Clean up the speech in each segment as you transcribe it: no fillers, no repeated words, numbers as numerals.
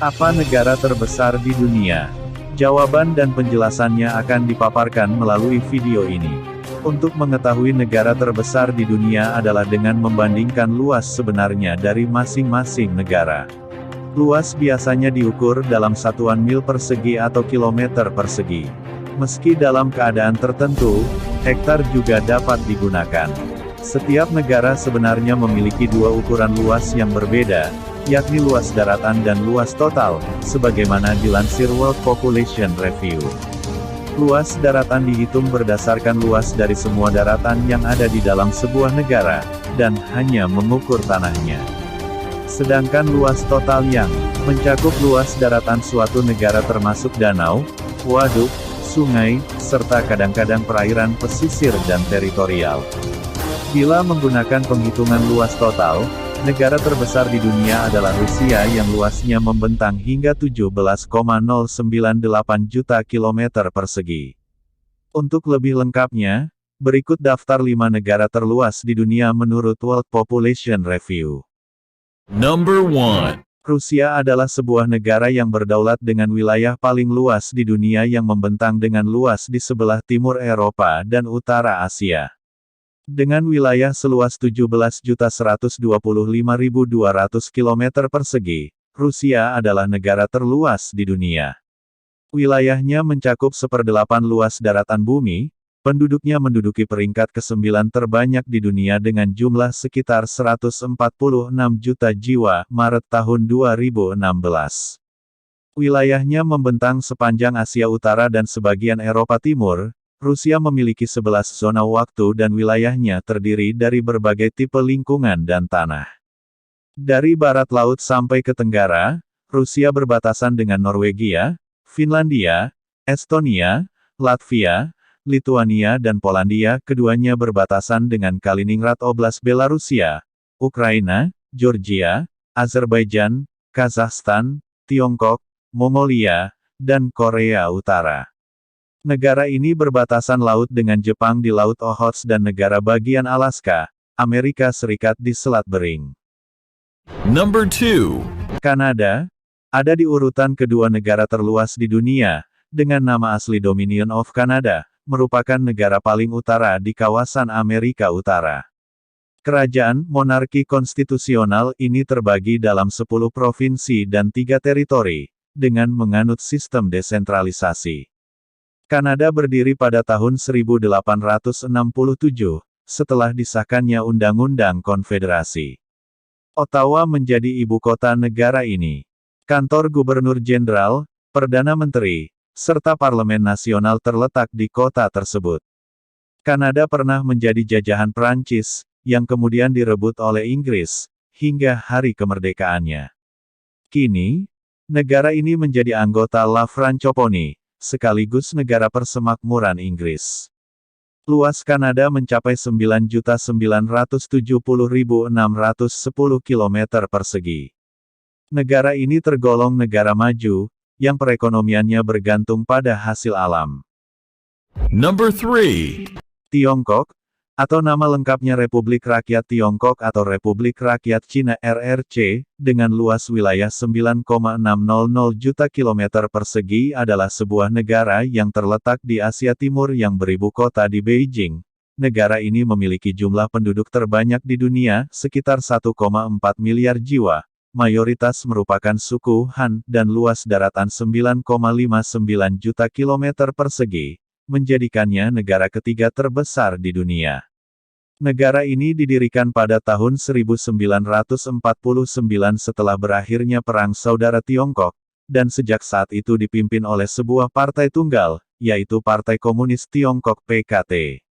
Apa negara terbesar di dunia? Jawaban dan penjelasannya akan dipaparkan melalui video ini. Untuk mengetahui negara terbesar di dunia adalah dengan membandingkan luas sebenarnya dari masing-masing negara. Luas biasanya diukur dalam satuan mil persegi atau kilometer persegi. Meski dalam keadaan tertentu, hektar juga dapat digunakan. Setiap negara sebenarnya memiliki dua ukuran luas yang berbeda, yakni luas daratan dan luas total, sebagaimana dilansir World Population Review. Luas daratan dihitung berdasarkan luas dari semua daratan yang ada di dalam sebuah negara, dan hanya mengukur tanahnya. Sedangkan luas total yang mencakup luas daratan suatu negara termasuk danau, waduk, sungai, serta kadang-kadang perairan pesisir dan teritorial. Bila menggunakan penghitungan luas total, negara terbesar di dunia adalah Rusia yang luasnya membentang hingga 17,098 juta kilometer persegi. Untuk lebih lengkapnya, berikut daftar 5 negara terluas di dunia menurut World Population Review. Number 1. Rusia adalah sebuah negara yang berdaulat dengan wilayah paling luas di dunia yang membentang dengan luas di sebelah timur Eropa dan utara Asia. Dengan wilayah seluas 17.125.200 km persegi, Rusia adalah negara terluas di dunia. Wilayahnya mencakup 1/8 luas daratan bumi, penduduknya menduduki peringkat ke-9 terbanyak di dunia dengan jumlah sekitar 146 juta jiwa, Maret tahun 2016. Wilayahnya membentang sepanjang Asia Utara dan sebagian Eropa Timur. Rusia memiliki 11 zona waktu dan wilayahnya terdiri dari berbagai tipe lingkungan dan tanah. Dari barat laut sampai ke tenggara, Rusia berbatasan dengan Norwegia, Finlandia, Estonia, Latvia, Lituania dan Polandia. Keduanya berbatasan dengan Kaliningrad Oblast Belarusia, Ukraina, Georgia, Azerbaijan, Kazakhstan, Tiongkok, Mongolia, dan Korea Utara. Negara ini berbatasan laut dengan Jepang di Laut Okhotsk dan negara bagian Alaska, Amerika Serikat di Selat Bering. Number 2. Kanada ada di urutan kedua negara terluas di dunia, dengan nama asli Dominion of Canada, merupakan negara paling utara di kawasan Amerika Utara. Kerajaan monarki konstitusional ini terbagi dalam 10 provinsi dan 3 teritori, dengan menganut sistem desentralisasi. Kanada berdiri pada tahun 1867, setelah disahkannya Undang-Undang Konfederasi. Ottawa menjadi ibu kota negara ini. Kantor Gubernur Jenderal, Perdana Menteri, serta Parlemen Nasional terletak di kota tersebut. Kanada pernah menjadi jajahan Prancis, yang kemudian direbut oleh Inggris, hingga hari kemerdekaannya. Kini, negara ini menjadi anggota La Francophonie, sekaligus negara persemakmuran Inggris. Luas Kanada mencapai 9.970.610 km persegi. Negara ini tergolong negara maju, yang perekonomiannya bergantung pada hasil alam. Number 3. Tiongkok, atau nama lengkapnya Republik Rakyat Tiongkok atau Republik Rakyat Cina RRC, dengan luas wilayah 9,600 juta kilometer persegi adalah sebuah negara yang terletak di Asia Timur yang beribu kota di Beijing. Negara ini memiliki jumlah penduduk terbanyak di dunia, sekitar 1,4 miliar jiwa, mayoritas merupakan suku Han, dan luas daratan 9,59 juta kilometer persegi, menjadikannya negara ketiga terbesar di dunia. Negara ini didirikan pada tahun 1949 setelah berakhirnya Perang Saudara Tiongkok, dan sejak saat itu dipimpin oleh sebuah partai tunggal, yaitu Partai Komunis Tiongkok (PKT).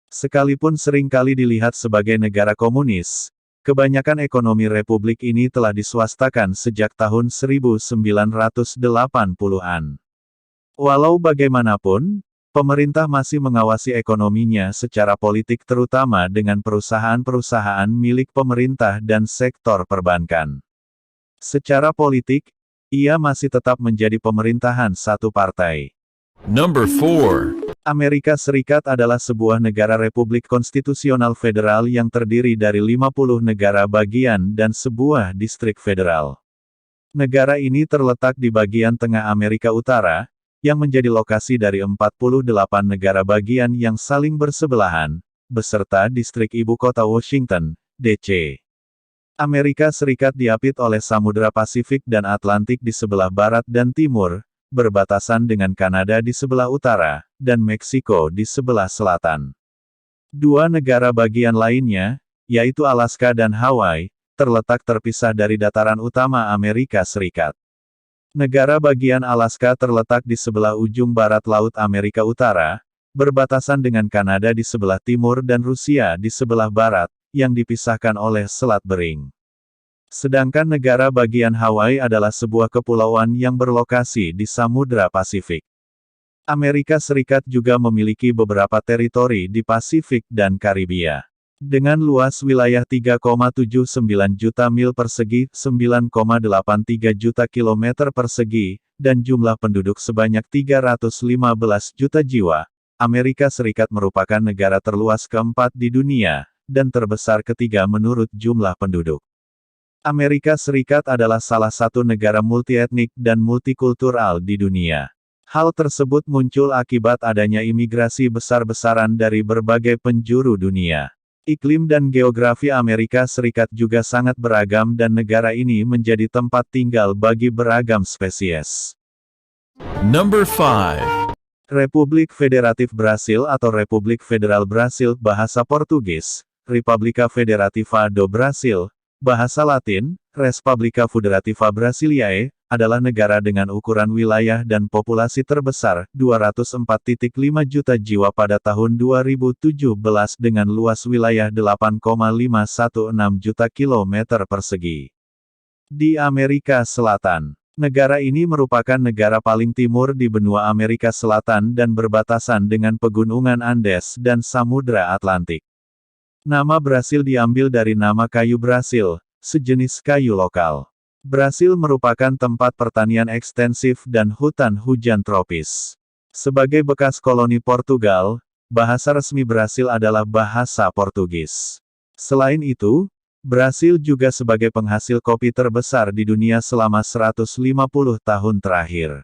Sekalipun seringkali dilihat sebagai negara komunis, kebanyakan ekonomi republik ini telah diswastakan sejak tahun 1980-an. Walau bagaimanapun, pemerintah masih mengawasi ekonominya secara politik terutama dengan perusahaan-perusahaan milik pemerintah dan sektor perbankan. Secara politik, ia masih tetap menjadi pemerintahan satu partai. Number 4. Amerika Serikat adalah sebuah negara republik konstitusional federal yang terdiri dari 50 negara bagian dan sebuah distrik federal. Negara ini terletak di bagian tengah Amerika Utara, yang menjadi lokasi dari 48 negara bagian yang saling bersebelahan, beserta distrik ibu kota Washington, D.C. Amerika Serikat diapit oleh Samudra Pasifik dan Atlantik di sebelah barat dan timur, berbatasan dengan Kanada di sebelah utara, dan Meksiko di sebelah selatan. Dua negara bagian lainnya, yaitu Alaska dan Hawaii, terletak terpisah dari dataran utama Amerika Serikat. Negara bagian Alaska terletak di sebelah ujung barat Laut Amerika Utara, berbatasan dengan Kanada di sebelah timur dan Rusia di sebelah barat, yang dipisahkan oleh Selat Bering. Sedangkan negara bagian Hawaii adalah sebuah kepulauan yang berlokasi di Samudra Pasifik. Amerika Serikat juga memiliki beberapa teritori di Pasifik dan Karibia. Dengan luas wilayah 3,79 juta mil persegi, 9,83 juta kilometer persegi, dan jumlah penduduk sebanyak 315 juta jiwa, Amerika Serikat merupakan negara terluas keempat di dunia, dan terbesar ketiga menurut jumlah penduduk. Amerika Serikat adalah salah satu negara multietnik dan multikultural di dunia. Hal tersebut muncul akibat adanya imigrasi besar-besaran dari berbagai penjuru dunia. Iklim dan geografi Amerika Serikat juga sangat beragam dan negara ini menjadi tempat tinggal bagi beragam spesies. Number 5. Republik Federatif Brasil atau Republik Federal Brasil, bahasa Portugis, República Federativa do Brasil, bahasa Latin, Respublica Federativa Brasiliae, adalah negara dengan ukuran wilayah dan populasi terbesar, 204,5 juta jiwa pada tahun 2017 dengan luas wilayah 8,516 juta kilometer persegi. Di Amerika Selatan, negara ini merupakan negara paling timur di benua Amerika Selatan dan berbatasan dengan pegunungan Andes dan Samudra Atlantik. Nama Brasil diambil dari nama kayu Brasil, sejenis kayu lokal. Brasil merupakan tempat pertanian ekstensif dan hutan hujan tropis. Sebagai bekas koloni Portugal, bahasa resmi Brasil adalah bahasa Portugis. Selain itu, Brasil juga sebagai penghasil kopi terbesar di dunia selama 150 tahun terakhir.